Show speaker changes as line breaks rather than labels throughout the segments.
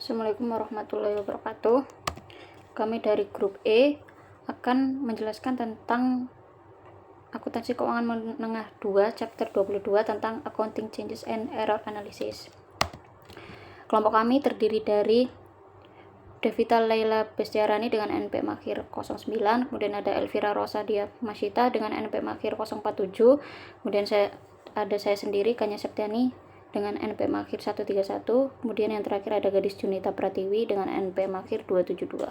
Assalamualaikum warahmatullahi wabarakatuh. Kami dari grup E akan menjelaskan tentang akuntansi keuangan menengah 2 chapter 22 tentang accounting changes and error analysis. Kelompok kami terdiri dari Devita Laila Bestiarani dengan NP Makhir 09, kemudian ada Elvira Rosa Dia Masita dengan NP Makhir 047, kemudian saya sendiri Kanya Septiani dengan NP Makhir 131, kemudian yang terakhir ada Gadis Junita Pratiwi dengan NP Makhir 272.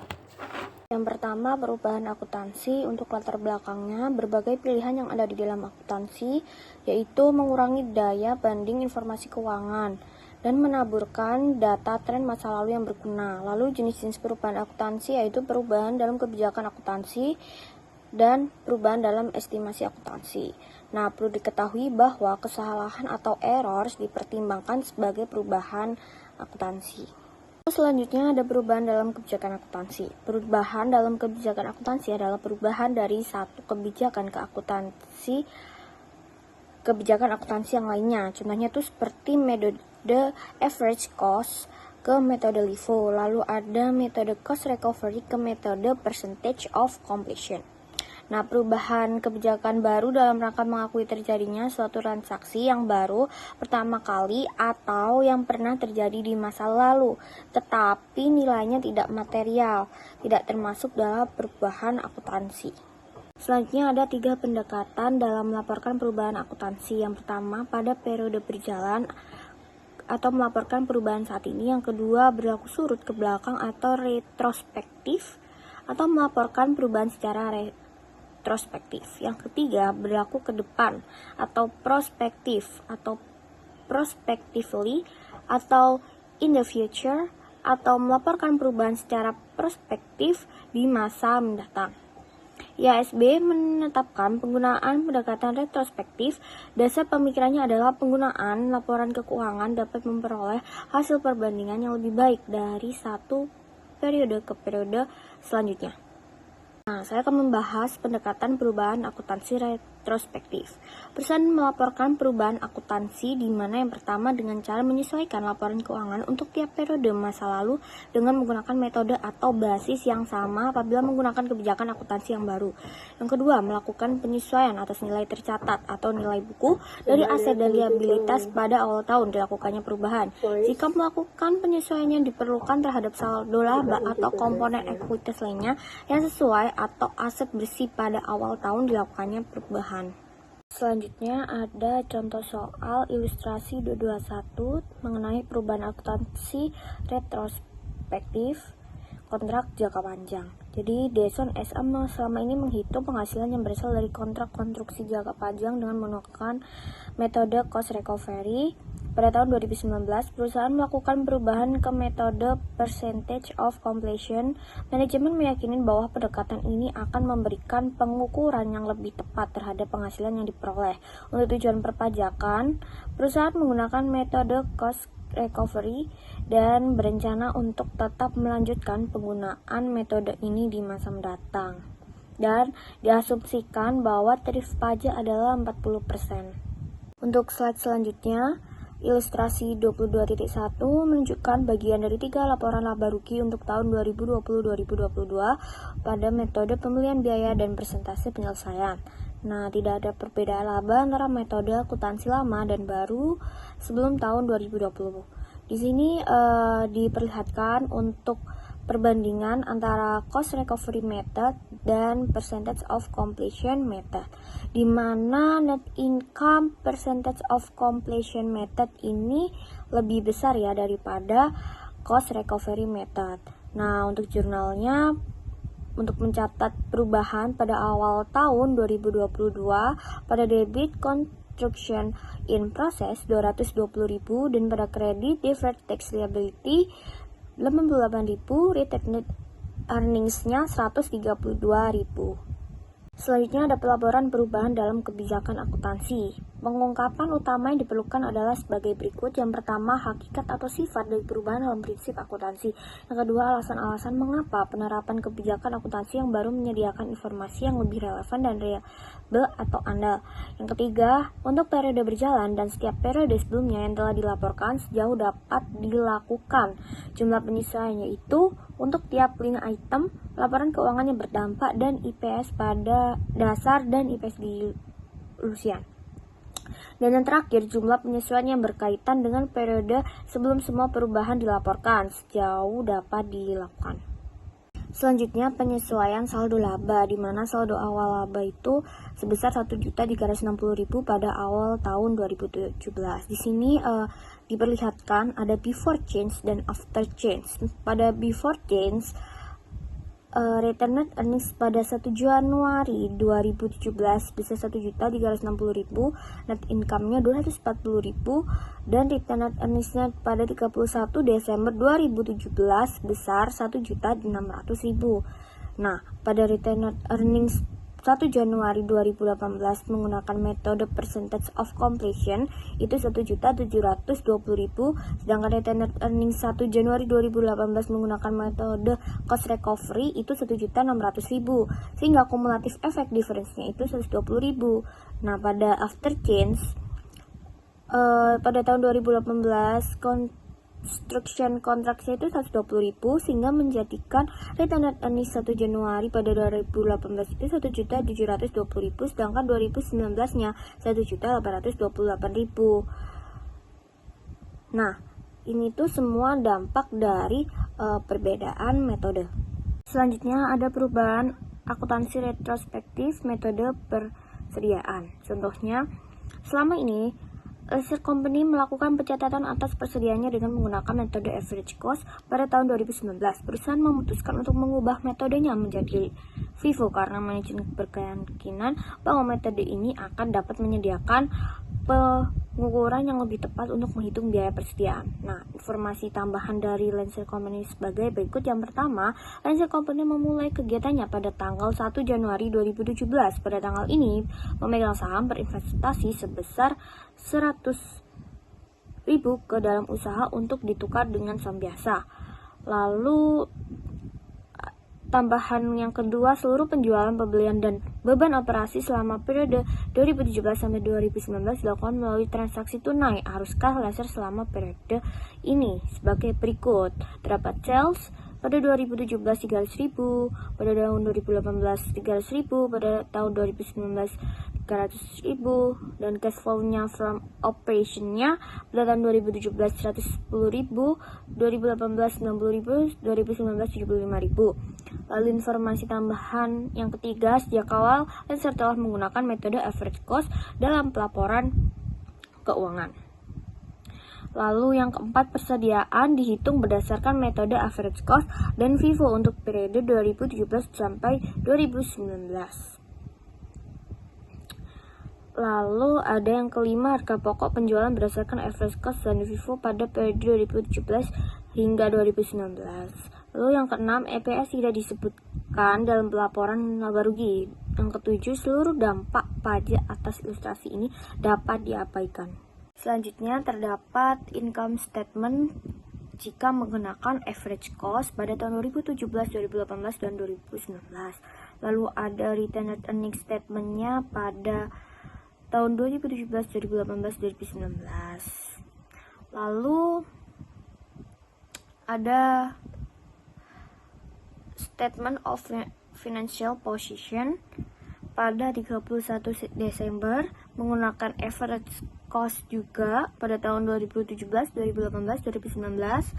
Yang pertama, perubahan akuntansi. Untuk latar belakangnya, berbagai pilihan yang ada di dalam akuntansi, yaitu mengurangi daya banding informasi keuangan dan menaburkan data tren masa lalu yang berguna. Lalu jenis-jenis perubahan akuntansi yaitu perubahan dalam kebijakan akuntansi dan perubahan dalam estimasi akuntansi. Nah, perlu diketahui bahwa kesalahan atau errors dipertimbangkan sebagai perubahan akuntansi. Selanjutnya ada perubahan dalam kebijakan akuntansi. Perubahan dalam kebijakan akuntansi adalah perubahan dari satu kebijakan kebijakan akuntansi yang lainnya. Contohnya itu seperti metode average cost ke metode LIFO, lalu ada metode cost recovery ke metode percentage of completion. Nah, perubahan kebijakan baru dalam rangka mengakui terjadinya suatu transaksi yang baru pertama kali atau yang pernah terjadi di masa lalu, tetapi nilainya tidak material, tidak termasuk dalam perubahan akuntansi. Selanjutnya ada 3 pendekatan dalam melaporkan perubahan akuntansi. Yang pertama, pada periode berjalan atau melaporkan perubahan saat ini. Yang kedua, berlaku surut ke belakang atau retrospektif atau melaporkan perubahan secara retrospektif. Yang ketiga, berlaku ke depan atau prospektif atau prospectively atau in the future atau melaporkan perubahan secara prospektif di masa mendatang. IASB menetapkan penggunaan pendekatan retrospektif. Dasar pemikirannya adalah penggunaan laporan keuangan dapat memperoleh hasil perbandingan yang lebih baik dari satu periode ke periode selanjutnya. Nah, saya akan membahas pendekatan perubahan akuntansi retrospektif. Perusahaan melaporkan perubahan akuntansi di mana yang pertama dengan cara menyesuaikan laporan keuangan untuk tiap periode masa lalu dengan menggunakan metode atau basis yang sama apabila menggunakan kebijakan akuntansi yang baru. Yang kedua, melakukan penyesuaian atas nilai tercatat atau nilai buku dari aset dan liabilitas pada awal tahun dilakukannya perubahan. Jika melakukan penyesuaian yang diperlukan terhadap saldo laba atau komponen ekuitas lainnya yang sesuai atau aset bersih pada awal tahun dilakukannya perubahan. Selanjutnya ada contoh soal ilustrasi 221 mengenai perubahan akuntansi retrospektif kontrak jangka panjang. Jadi Deson SA selama ini menghitung penghasilan yang berasal dari kontrak konstruksi jangka panjang dengan menggunakan metode cost recovery. Pada tahun 2019, perusahaan melakukan perubahan ke metode percentage of completion. Manajemen meyakini bahwa pendekatan ini akan memberikan pengukuran yang lebih tepat terhadap penghasilan yang diperoleh. Untuk tujuan perpajakan, perusahaan menggunakan metode cost recovery dan berencana untuk tetap melanjutkan penggunaan metode ini di masa mendatang. Dan diasumsikan bahwa tarif pajak adalah 40%. Untuk slide selanjutnya, ilustrasi 22.1 menunjukkan bagian dari 3 laporan laba rugi untuk tahun 2020-2022 pada metode pemilihan biaya dan persentase penyelesaian. Nah, tidak ada perbedaan laba antara metode akuntansi lama dan baru sebelum tahun 2020. Di sini diperlihatkan untuk perbandingan antara cost recovery method dan percentage of completion method, di mana net income percentage of completion method ini lebih besar ya daripada cost recovery method. Nah, untuk jurnalnya, untuk mencatat perubahan pada awal tahun 2022 pada debit construction in process 220.000 dan pada kredit deferred tax liability 88.000, retained earnings-nya 132.000. Selanjutnya ada pelaporan perubahan dalam kebijakan akuntansi. pengungkapan utama yang diperlukan adalah sebagai berikut. Yang pertama, hakikat atau sifat dari perubahan dalam prinsip akuntansi. Yang kedua, alasan-alasan mengapa penerapan kebijakan akuntansi yang baru menyediakan informasi yang lebih relevan dan reliable atau andal. Yang ketiga, untuk periode berjalan dan setiap periode sebelumnya yang telah dilaporkan sejauh dapat dilakukan. Jumlah penyesuaiannya itu untuk tiap line item, laporan keuangan yang berdampak, dan IPS pada dasar dan IPS di lulusan. Dan yang terakhir, jumlah penyesuaian yang berkaitan dengan periode sebelum semua perubahan dilaporkan sejauh dapat dilakukan. Selanjutnya, penyesuaian saldo laba, di mana saldo awal laba itu sebesar 1.360.000 pada awal tahun 2017. Di sini diperlihatkan ada before change dan after change. Pada before change, return net earnings pada 1 Januari 2017 bisa 1.360.000, net income-nya 240.000, dan return net earnings-nya pada 31 Desember 2017 besar 1.600.000. Nah, pada return net earnings 1 Januari 2018 menggunakan metode percentage of completion itu 1.720.000, sedangkan return net earnings 1 Januari 2018 menggunakan metode cost recovery itu 1.600.000, sehingga kumulatif efek difference-nya itu 120.000. Nah, pada after change pada tahun 2018 construction kontraknya itu 120.000, sehingga menjadikan return net earnings 1 Januari pada 2018 itu 1.720.000, sedangkan 2019-nya 1.828.000. Nah, ini tuh semua dampak dari perbedaan metode. Selanjutnya ada perubahan akuntansi retrospektif metode persediaan. Contohnya, selama ini Laser Company melakukan pencatatan atas persediaannya dengan menggunakan metode average cost. Pada tahun 2019, perusahaan memutuskan untuk mengubah metodenya menjadi FIFO karena manajemen berkeyakinan bahwa metode ini akan dapat menyediakan pengukuran yang lebih tepat untuk menghitung biaya persediaan. Nah, informasi tambahan dari Laser Company sebagai berikut. Yang pertama, Laser Company memulai kegiatannya pada tanggal 1 Januari 2017. Pada tanggal ini, pemegang saham berinvestasi sebesar 100.000 ke dalam usaha untuk ditukar dengan saham biasa. Lalu tambahan yang kedua, seluruh penjualan, pembelian, dan beban operasi selama periode 2017 sampai 2019 dilakukan melalui transaksi tunai. Haruskah Laser selama periode ini? Sebagai berikut. Terdapat sales pada 2017 300.000, pada tahun 2018 300.000, pada tahun 2019 300.000, dan cash flow-nya from operation-nya pada tahun 2017 110.000, 2018 60.000, 2019 75.000. Lalu informasi tambahan yang ketiga, sejak awal Laser telah menggunakan metode average cost dalam pelaporan keuangan. Lalu yang keempat, persediaan dihitung berdasarkan metode average cost dan FIFO untuk periode 2017 sampai 2019. Lalu ada yang kelima, harga pokok penjualan berdasarkan average cost dan FIFO pada periode 2017 hingga 2019. Lalu yang keenam, EPS tidak disebutkan dalam pelaporan laba rugi. Yang ketujuh, seluruh dampak pajak atas ilustrasi ini dapat diabaikan. Selanjutnya terdapat income statement jika menggunakan average cost pada tahun 2017, 2018, dan 2019. Lalu ada return net earnings statement-nya pada tahun 2017, 2018, 2019. Lalu ada statement of financial position pada 31 Desember menggunakan average cost juga pada tahun 2017, 2018, 2019.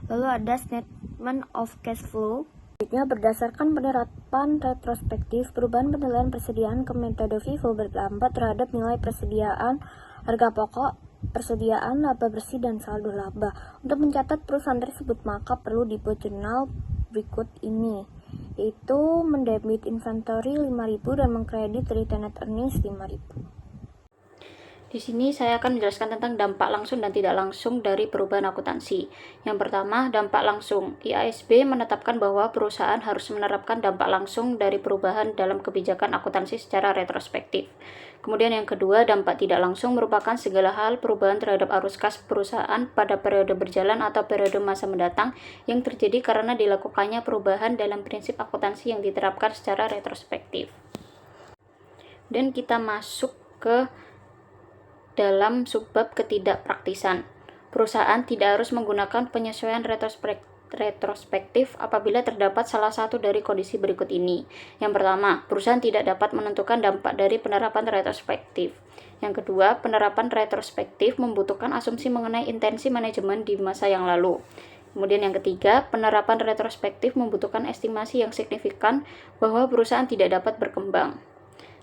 Lalu ada statement of cash flow. Berdasarkan penerapan retrospektif, perubahan penilaian persediaan ke metode FIFO berdampak terhadap nilai persediaan, harga pokok, persediaan, laba bersih, dan saldo laba. Untuk mencatat perusahaan tersebut, maka perlu dibuat jurnal berikut ini, yaitu mendebit inventory 5.000 dan mengkredit return net earnings 5.000.
Di sini saya akan menjelaskan tentang dampak langsung dan tidak langsung dari perubahan akuntansi. Yang pertama, dampak langsung. IASB menetapkan bahwa perusahaan harus menerapkan dampak langsung dari perubahan dalam kebijakan akuntansi secara retrospektif. Kemudian yang kedua, dampak tidak langsung merupakan segala hal perubahan terhadap arus kas perusahaan pada periode berjalan atau periode masa mendatang yang terjadi karena dilakukannya perubahan dalam prinsip akuntansi yang diterapkan secara retrospektif. Dan kita masuk ke dalam subbab ketidakpraktisan. Perusahaan tidak harus menggunakan penyesuaian retrospektif apabila terdapat salah satu dari kondisi berikut ini. Yang pertama, perusahaan tidak dapat menentukan dampak dari penerapan retrospektif. Yang kedua, penerapan retrospektif membutuhkan asumsi mengenai intensi manajemen di masa yang lalu. Kemudian yang ketiga, penerapan retrospektif membutuhkan estimasi yang signifikan bahwa perusahaan tidak dapat berkembang.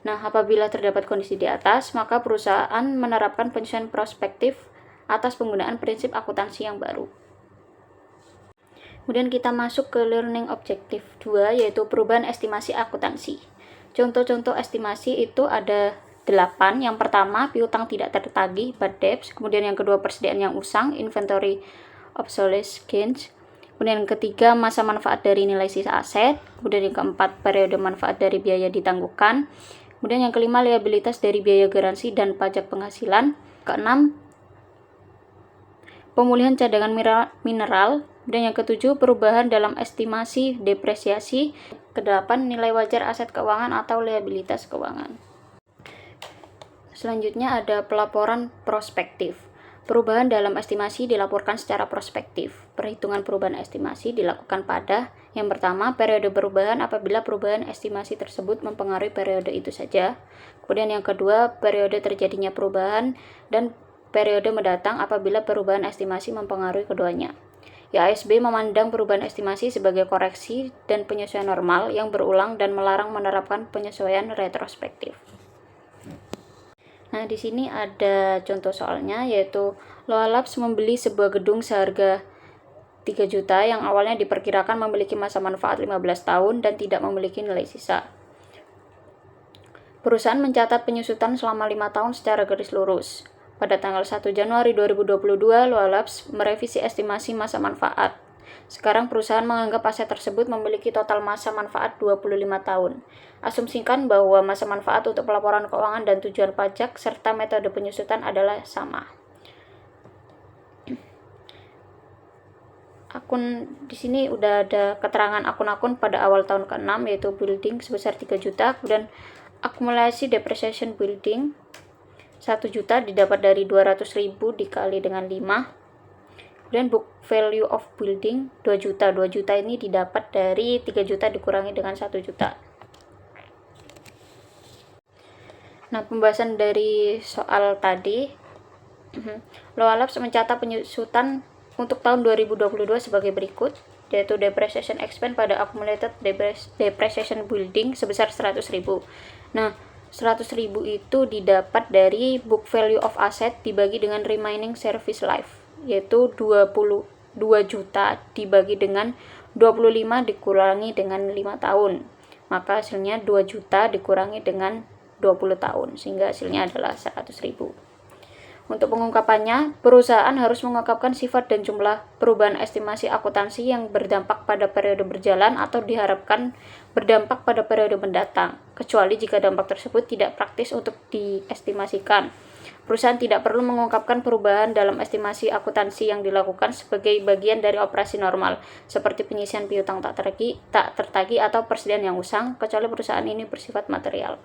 Nah, apabila terdapat kondisi di atas, maka perusahaan menerapkan penyesuaian prospektif atas penggunaan prinsip akuntansi yang baru. Kemudian kita masuk ke learning objective 2, yaitu perubahan estimasi akuntansi. Contoh-contoh estimasi itu ada 8. Yang pertama, piutang tidak tertagih, bad debts. Kemudian yang kedua, persediaan yang usang, inventory obsolescence gains. Kemudian yang ketiga, masa manfaat dari nilai sisa aset. Kemudian yang keempat, periode manfaat dari biaya ditangguhkan. Kemudian yang kelima, liabilitas dari biaya garansi dan pajak penghasilan. Keenam, pemulihan cadangan mineral. Dan yang ketujuh, perubahan dalam estimasi depresiasi. Kedelapan, nilai wajar aset keuangan atau liabilitas keuangan. Selanjutnya ada pelaporan prospektif. Perubahan dalam estimasi dilaporkan secara prospektif. Perhitungan perubahan estimasi dilakukan pada yang pertama, periode perubahan apabila perubahan estimasi tersebut mempengaruhi periode itu saja. Kemudian yang kedua, periode terjadinya perubahan dan periode mendatang apabila perubahan estimasi mempengaruhi keduanya. IASB memandang perubahan estimasi sebagai koreksi dan penyesuaian normal yang berulang dan melarang menerapkan penyesuaian retrospektif. Nah, di sini ada contoh soalnya, yaitu Loa Labs membeli sebuah gedung seharga 3 juta yang awalnya diperkirakan memiliki masa manfaat 15 tahun dan tidak memiliki nilai sisa. Perusahaan mencatat penyusutan selama 5 tahun secara garis lurus. Pada tanggal 1 Januari 2022, Loa Labs merevisi estimasi masa manfaat. Sekarang perusahaan menganggap aset tersebut memiliki total masa manfaat 25 tahun. Asumsikan bahwa masa manfaat untuk pelaporan keuangan dan tujuan pajak serta metode penyusutan adalah sama. Di sini udah ada keterangan akun-akun pada awal tahun ke-6, yaitu building sebesar 3 juta, kemudian akumulasi depreciation building 1 juta didapat dari 200.000 dikali dengan 5. Kemudian book value of building 2 juta. 2 juta ini didapat dari 3 juta dikurangi dengan 1 juta. Nah, pembahasan dari soal tadi, Loa Labs mencatat penyusutan untuk tahun 2022 sebagai berikut, yaitu depreciation expense pada accumulated depreciation building sebesar 100.000. Nah, 100.000 itu didapat dari book value of asset dibagi dengan remaining service life, yaitu 22 juta dibagi dengan 25 dikurangi dengan 5 tahun. Maka hasilnya 2 juta dikurangi dengan 20 tahun, sehingga hasilnya adalah 100.000. Untuk pengungkapannya, perusahaan harus mengungkapkan sifat dan jumlah perubahan estimasi akuntansi yang berdampak pada periode berjalan atau diharapkan berdampak pada periode mendatang, kecuali jika dampak tersebut tidak praktis untuk diestimasikan. Perusahaan tidak perlu mengungkapkan perubahan dalam estimasi akuntansi yang dilakukan sebagai bagian dari operasi normal, seperti penyisian piutang tak tertagih atau persediaan yang usang, kecuali perusahaan ini bersifat material.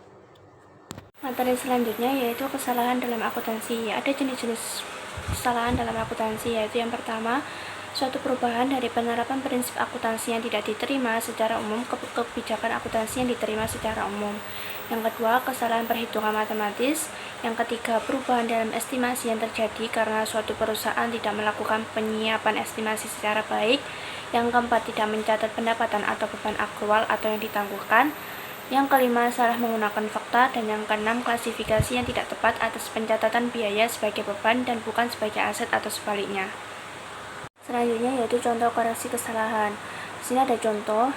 Materi selanjutnya yaitu kesalahan dalam akuntansi. Ada jenis-jenis kesalahan dalam akuntansi, yaitu yang pertama, suatu perubahan dari penerapan prinsip akuntansi yang tidak diterima secara umum ke kebijakan akuntansi yang diterima secara umum. Yang kedua, kesalahan perhitungan matematis. Yang ketiga, perubahan dalam estimasi yang terjadi karena suatu perusahaan tidak melakukan penyiapan estimasi secara baik. Yang keempat, tidak mencatat pendapatan atau beban akrual atau yang ditangguhkan. Yang kelima, salah menggunakan fakta. Dan yang keenam, klasifikasi yang tidak tepat atas pencatatan biaya sebagai beban dan bukan sebagai aset atau sebaliknya. Selanjutnya yaitu contoh koreksi kesalahan. Di sini ada contoh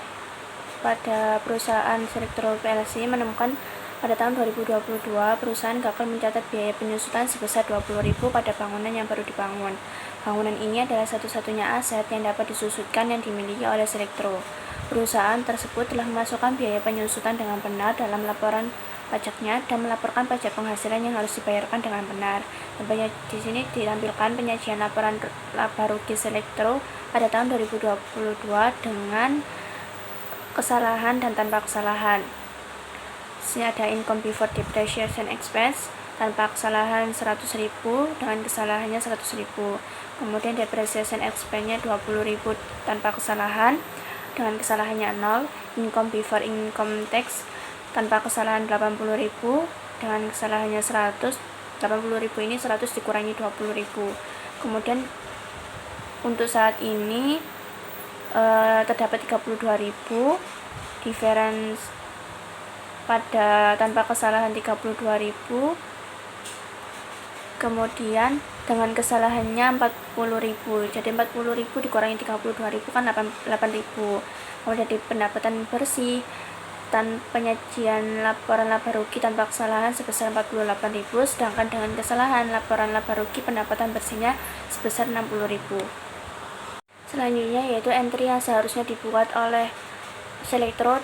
pada perusahaan Selectro PLC menemukan
Pada tahun 2022, perusahaan gagal mencatat biaya penyusutan sebesar 20.000 pada bangunan yang baru dibangun. Bangunan ini adalah satu-satunya aset yang dapat disusutkan yang dimiliki oleh Selektro. Perusahaan tersebut telah memasukkan biaya penyusutan dengan benar dalam laporan pajaknya dan melaporkan pajak penghasilan yang harus dibayarkan dengan benar. Dan di sini ditampilkan penyajian laporan laba rugi Selektro pada tahun 2022 dengan kesalahan dan tanpa kesalahan. Di sini ada income before depreciation expense tanpa kesalahan 100.000 dengan kesalahannya 100.000. Kemudian depreciation expense-nya 20.000 tanpa kesalahan dengan kesalahannya 0. Income before income tax tanpa kesalahan 80.000 dengan kesalahannya 100. 80.000 ini 100 dikurangi 20.000. Kemudian untuk saat ini terdapat 32.000 difference pada tanpa kesalahan 32.000, kemudian dengan kesalahannya 40.000. Jadi 40.000 dikurangi 32.000 kan 8.000. Kemudian di pendapatan bersih dan penyajian laporan laba rugi tanpa kesalahan sebesar 48.000, sedangkan dengan kesalahan laporan laba rugi pendapatan bersihnya sebesar 60.000. Selanjutnya yaitu entry yang seharusnya dibuat oleh Selektro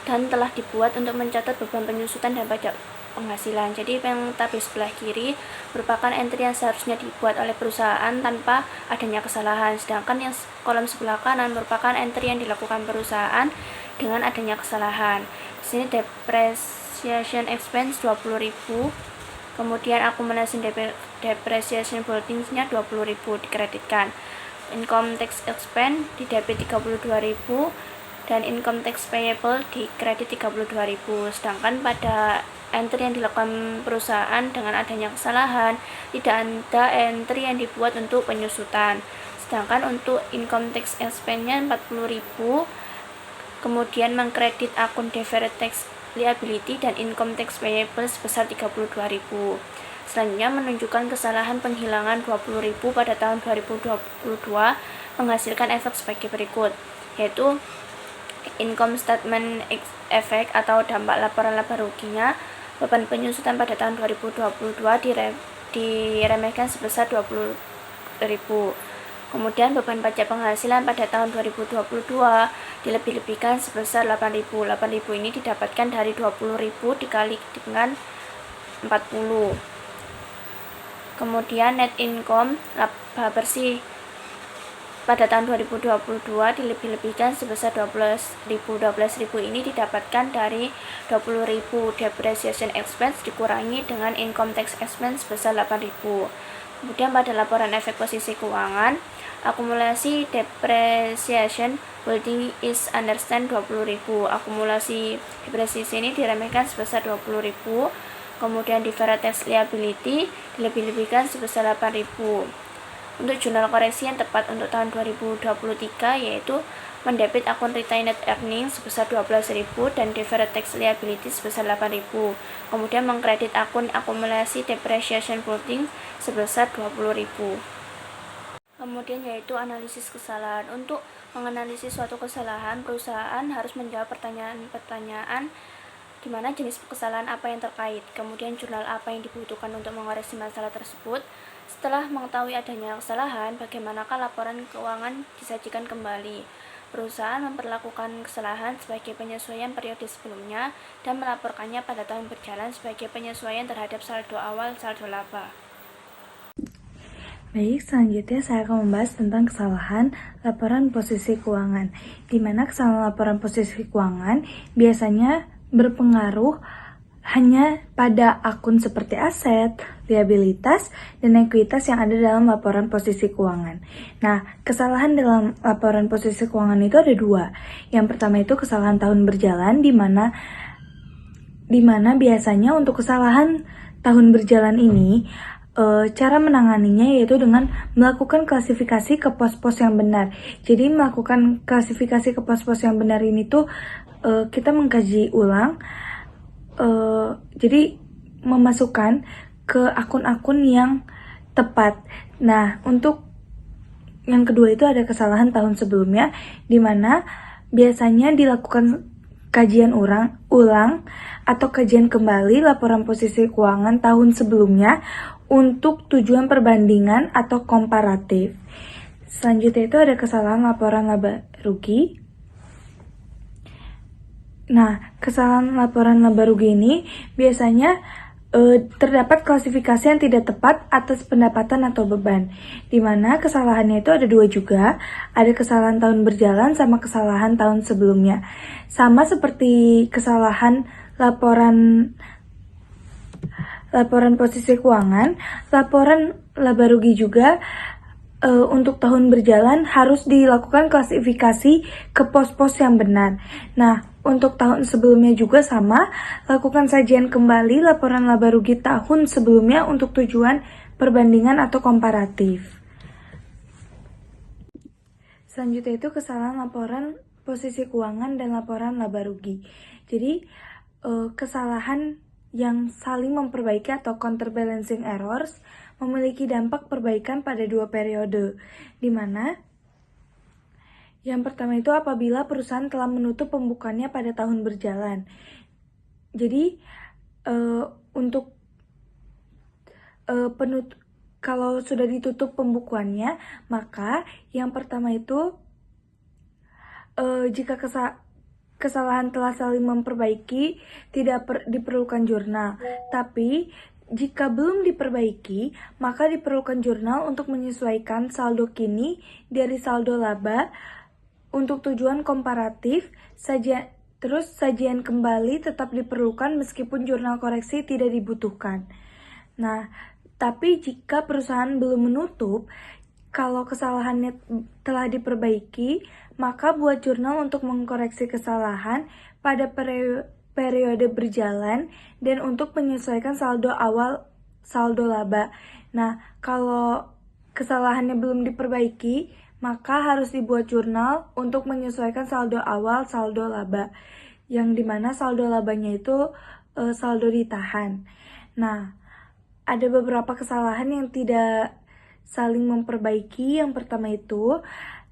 dan telah dibuat untuk mencatat beban penyusutan dan pajak penghasilan. Jadi yang tabel sebelah kiri merupakan entry yang seharusnya dibuat oleh perusahaan tanpa adanya kesalahan, sedangkan yang kolom sebelah kanan merupakan entry yang dilakukan perusahaan dengan adanya kesalahan. Di sini depreciation expense 20.000, kemudian akumulasi depreciation buildings-nya 20.000 dikreditkan. Income tax expense di debit 32.000 dan income tax payable di kredit 32.000. Sedangkan pada entry yang dilakukan perusahaan dengan adanya kesalahan tidak ada entry yang dibuat untuk penyusutan. Sedangkan untuk income tax expense-nya 40.000, kemudian mengkredit akun deferred tax liability dan income tax payable sebesar 32.000. Selanjutnya menunjukkan kesalahan penghilangan 20.000 pada tahun 2022 menghasilkan efek sebagai berikut, yaitu income statement effect atau dampak laporan laba ruginya. Beban penyusutan pada tahun 2022 diremehkan sebesar 20.000. Kemudian beban pajak penghasilan pada tahun 2022 dilebih-lebihkan sebesar 8.000. 8.000 ini didapatkan dari 20.000 dikali dengan 40. Kemudian net income laba bersih pada tahun 2022 dilebih-lebihkan sebesar 12.000. 12.000 ini didapatkan dari 20.000 depreciation expense dikurangi dengan income tax expense sebesar 8.000. Kemudian pada laporan efek posisi keuangan, akumulasi depreciation building is understand 20.000. Akumulasi depresiasi ini diremehkan sebesar 20.000. Kemudian deferred tax liability dilebih-lebihkan sebesar 8.000. Untuk jurnal koreksi yang tepat untuk tahun 2023 yaitu mendebit akun retained earnings sebesar 12.000 dan deferred tax liability sebesar 8.000. Kemudian mengkredit akun akumulasi depreciation building sebesar 20.000. Kemudian yaitu analisis kesalahan. Untuk menganalisis suatu kesalahan, perusahaan harus menjawab pertanyaan-pertanyaan di mana jenis kesalahan apa yang terkait, kemudian jurnal apa yang dibutuhkan untuk mengoreksi masalah tersebut. Setelah mengetahui adanya kesalahan, bagaimanakah laporan keuangan disajikan kembali. Perusahaan memperlakukan kesalahan sebagai penyesuaian periode sebelumnya dan melaporkannya pada tahun berjalan sebagai penyesuaian terhadap saldo awal saldo laba.
Baik, selanjutnya saya akan membahas tentang kesalahan laporan posisi keuangan, di mana kesalahan laporan posisi keuangan biasanya berpengaruh hanya pada akun seperti aset, liabilitas, dan ekuitas yang ada dalam laporan posisi keuangan. Nah, kesalahan dalam laporan posisi keuangan itu ada dua. Yang pertama itu kesalahan tahun berjalan, di mana biasanya untuk kesalahan tahun berjalan ini, cara menanganinya yaitu dengan melakukan klasifikasi ke pos-pos yang benar. Jadi melakukan klasifikasi ke pos-pos yang benar ini tuh kita mengkaji ulang. Jadi memasukkan ke akun-akun yang tepat. Nah, untuk yang kedua itu ada kesalahan tahun sebelumnya, di mana biasanya dilakukan kajian ulang atau kajian kembali laporan posisi keuangan tahun sebelumnya untuk tujuan perbandingan atau komparatif. Selanjutnya itu ada kesalahan laporan laba rugi. Nah, kesalahan laporan laba rugi ini biasanya terdapat klasifikasi yang tidak tepat atas pendapatan atau beban, di mana kesalahannya itu ada dua juga, ada kesalahan tahun berjalan sama kesalahan tahun sebelumnya. Sama seperti kesalahan laporan posisi keuangan, laporan laba rugi juga untuk tahun berjalan harus dilakukan klasifikasi ke pos-pos yang benar. Nah, untuk tahun sebelumnya juga sama, lakukan sajian kembali laporan laba rugi tahun sebelumnya untuk tujuan perbandingan atau komparatif. Selanjutnya itu kesalahan laporan posisi keuangan dan laporan laba rugi. Jadi, kesalahan yang saling memperbaiki atau counterbalancing errors memiliki dampak perbaikan pada dua periode, di mana yang pertama itu apabila perusahaan telah menutup pembukuannya pada tahun berjalan. Jadi untuk kalau sudah ditutup pembukuannya, maka yang pertama itu jika kesalahan telah saling memperbaiki, tidak diperlukan jurnal. Tapi jika belum diperbaiki, maka diperlukan jurnal untuk menyesuaikan saldo kini dari saldo laba untuk tujuan komparatif. Terus sajian kembali tetap diperlukan meskipun jurnal koreksi tidak dibutuhkan. Nah, tapi jika perusahaan belum menutup, kalau kesalahannya telah diperbaiki, maka buat jurnal untuk mengkoreksi kesalahan pada periode berjalan dan untuk menyesuaikan saldo awal saldo laba. Nah, kalau kesalahannya belum diperbaiki, maka harus dibuat jurnal untuk menyesuaikan saldo awal saldo laba, yang dimana saldo labanya itu saldo ditahan. Nah, ada beberapa kesalahan yang tidak saling memperbaiki. Yang pertama itu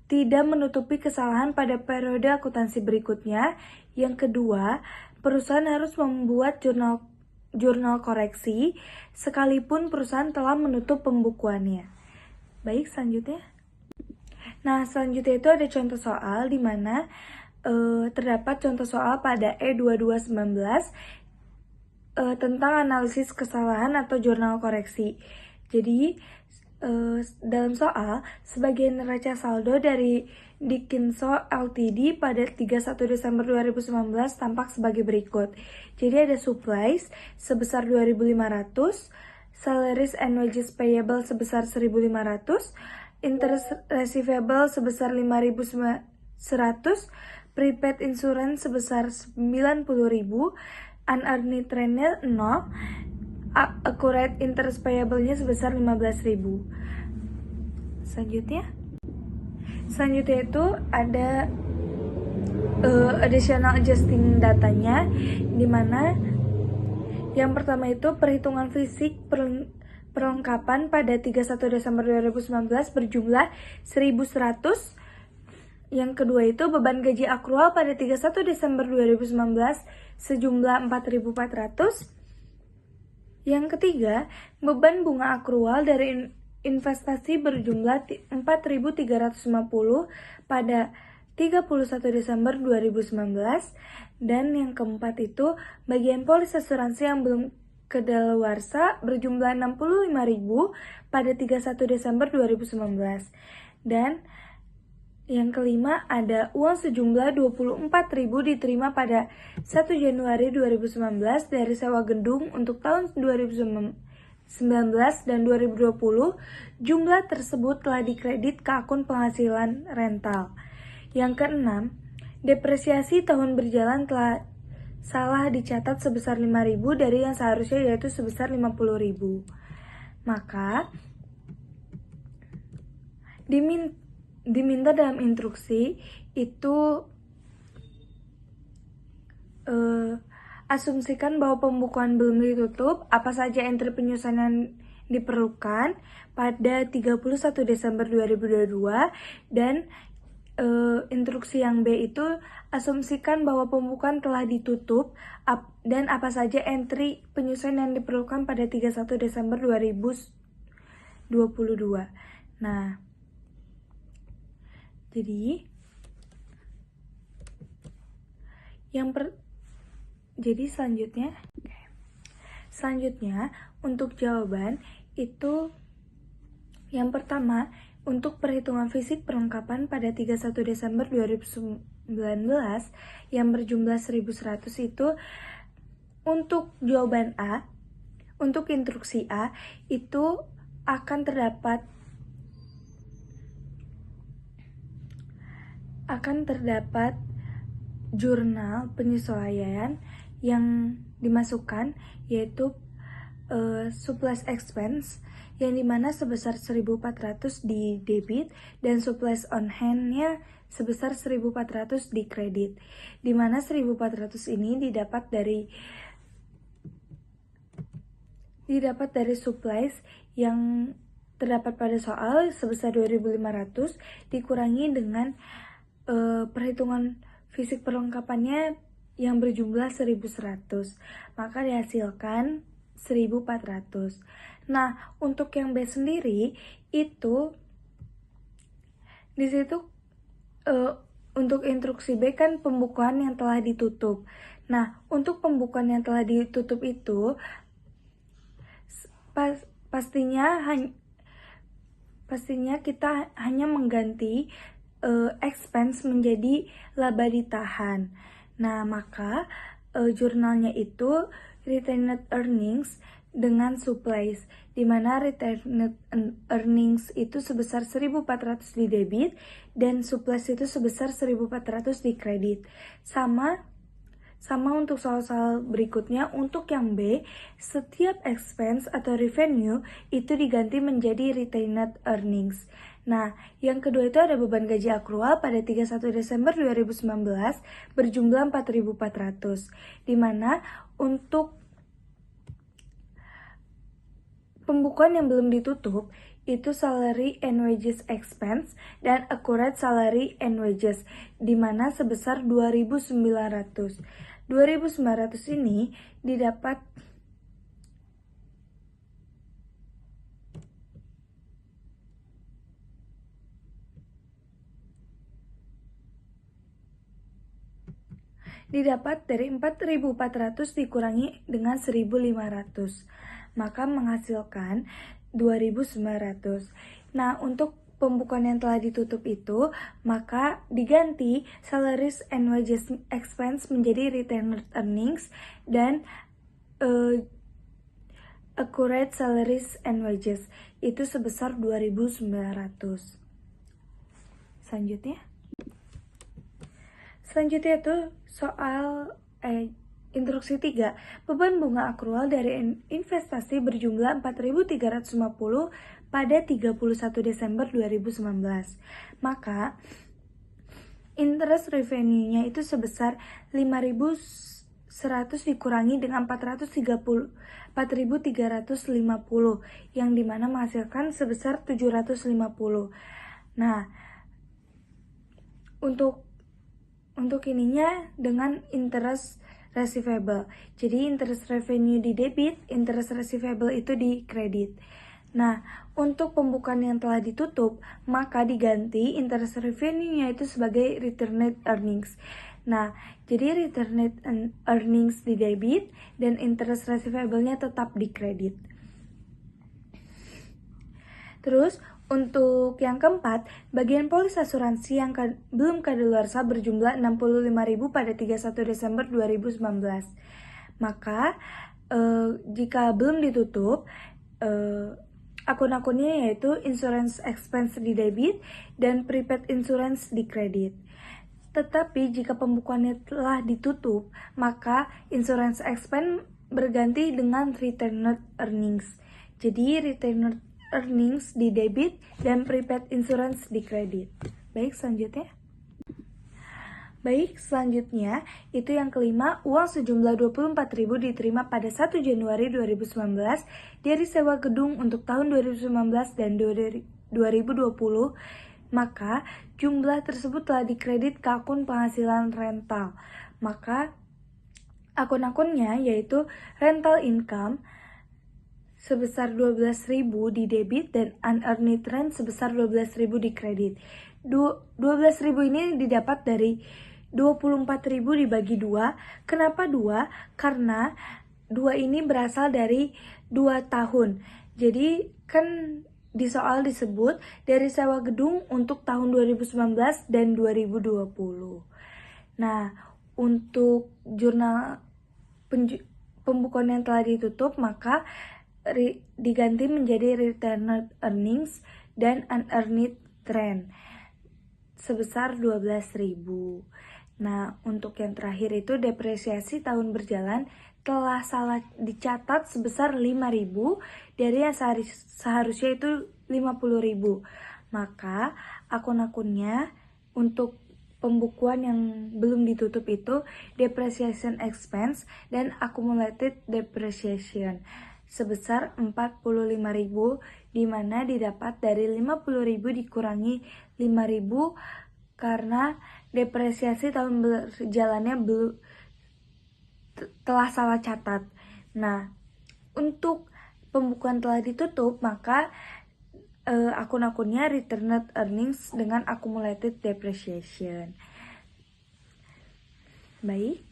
tidak menutupi kesalahan pada periode akuntansi berikutnya. Yang kedua, perusahaan harus membuat jurnal koreksi sekalipun perusahaan telah menutup pembukuannya. Baik, selanjutnya. Nah, selanjutnya itu ada contoh soal di mana terdapat contoh soal pada E2219 tentang analisis kesalahan atau jurnal koreksi. Jadi, dalam soal, sebagian neraca saldo dari Dickinson Ltd pada 31 Desember 2019 tampak sebagai berikut. Jadi ada supplies sebesar 2.500, salaries and wages payable sebesar 1.500, interest receivable sebesar 5.100, prepaid insurance sebesar 90.000, unearned rent 0, accurate interest payable-nya sebesar 15.000. Selanjutnya itu ada additional adjusting datanya, dimana yang pertama itu perhitungan fisik perlengkapan pada 31 Desember 2019 berjumlah 1.100. Yang kedua itu beban gaji akrual pada 31 Desember 2019 sejumlah 4.400. Yang ketiga, beban bunga akrual dari investasi berjumlah 4.350 pada 31 Desember 2019. Dan yang keempat itu, bagian polis asuransi yang belum kedaluarsa berjumlah 65.000 pada 31 Desember 2019. Dan yang kelima, ada uang sejumlah 24.000 diterima pada 1 Januari 2019 dari sewa gedung untuk tahun 2019 dan 2020. Jumlah tersebut telah dikredit ke akun penghasilan rental. Yang keenam, depresiasi tahun berjalan telah salah dicatat sebesar 5.000 dari yang seharusnya yaitu sebesar 50.000. Maka diminta dalam instruksi itu asumsikan bahwa pembukuan belum ditutup, apa saja entry penyusunan diperlukan pada 31 Desember 2022 dan instruksi yang B itu asumsikan bahwa pembukuan telah ditutup dan apa saja entry penyusunan yang diperlukan pada 31 Desember 2022. Nah, jadi selanjutnya untuk jawaban itu yang pertama, untuk perhitungan fisik perlengkapan pada 31 Desember 2019 yang berjumlah 1100 itu untuk jawaban A, untuk instruksi A itu akan terdapat jurnal penyesuaian yang dimasukkan, yaitu supplies expense yang dimana sebesar 1.400 di debit dan supplies on hand-nya sebesar 1.400 di kredit, dimana 1.400 ini didapat dari supplies yang terdapat pada soal sebesar 2.500 dikurangi dengan perhitungan fisik perlengkapannya yang berjumlah 1.100, maka dihasilkan 1.400. Nah, untuk yang B sendiri itu di situ untuk instruksi B kan pembukuan yang telah ditutup. Nah, untuk pembukuan yang telah ditutup itu pastinya kita hanya mengganti expense menjadi laba ditahan. Nah, maka jurnalnya itu retained earnings dengan supplies, di mana retained earnings itu sebesar 1.400 di debit dan supplies itu sebesar 1.400 di kredit. Sama untuk soal-soal berikutnya. Untuk yang B, setiap expense atau revenue itu diganti menjadi retained earnings. Nah, yang kedua itu ada beban gaji akrual pada 31 Desember 2019 berjumlah 4.400, di mana untuk pembukuan yang belum ditutup itu salary and wages expense dan accurate salary and wages, di mana sebesar 2.900. 2.900 ini didapat dari 4.400 dikurangi dengan 1.500. Maka menghasilkan 2.900. Nah, untuk pembukuan yang telah ditutup itu, maka diganti salaries and wages expense menjadi retained earnings dan accurate salaries and wages itu sebesar 2.900. Selanjutnya itu soal instruksi 3, beban bunga akrual dari investasi berjumlah 4.350 pada 31 Desember 2019. Maka interest revenue-nya itu sebesar 5.100 dikurangi dengan 4.350 yang dimana menghasilkan sebesar 750. Nah, untuk ininya dengan interest receivable. Jadi interest revenue di debit, interest receivable itu di kredit. Nah, untuk pembukaan yang telah ditutup, maka diganti interest revenue-nya itu sebagai retained earnings. Nah, jadi retained earnings di debit dan interest receivable-nya tetap di kredit. Terus, untuk yang keempat, bagian polis asuransi yang belum kadaluarsa berjumlah 65.000 pada 31 Desember 2019. Maka, jika belum ditutup, akun-akunnya yaitu insurance expense di debit dan prepaid insurance di kredit. Tetapi jika pembukuannya telah ditutup, maka insurance expense berganti dengan retained earnings. Jadi retained earnings di debit dan prepaid insurance di kredit. Baik, selanjutnya itu yang kelima, uang sejumlah 24.000 diterima pada 1 Januari 2019 dari sewa gedung untuk tahun 2019 dan 2020. maka jumlah tersebut telah dikredit ke akun penghasilan rental. Maka akun-akunnya yaitu rental income sebesar 12.000 di debit dan unearned rent sebesar 12.000 di kredit. 12.000 ini didapat dari 24.000 dibagi 2. Kenapa 2? Karena 2 ini berasal dari 2 tahun. Jadi kan di soal disebut dari sewa gedung untuk tahun 2019 dan 2020. Nah, untuk jurnal pembukuan yang telah ditutup maka diganti menjadi retained earnings dan unearned rent sebesar 12.000. Nah, untuk yang terakhir itu depresiasi tahun berjalan telah salah dicatat sebesar 5.000 dari yang seharusnya itu 50.000. Maka akun-akunnya untuk pembukuan yang belum ditutup itu depreciation expense dan accumulated depreciation sebesar 45.000, di mana didapat dari 50.000 dikurangi 5.000 karena depresiasi tahun berjalannya telah salah catat. Nah, untuk pembukuan telah ditutup, maka akun-akunnya retained earnings dengan accumulated depreciation. Baik.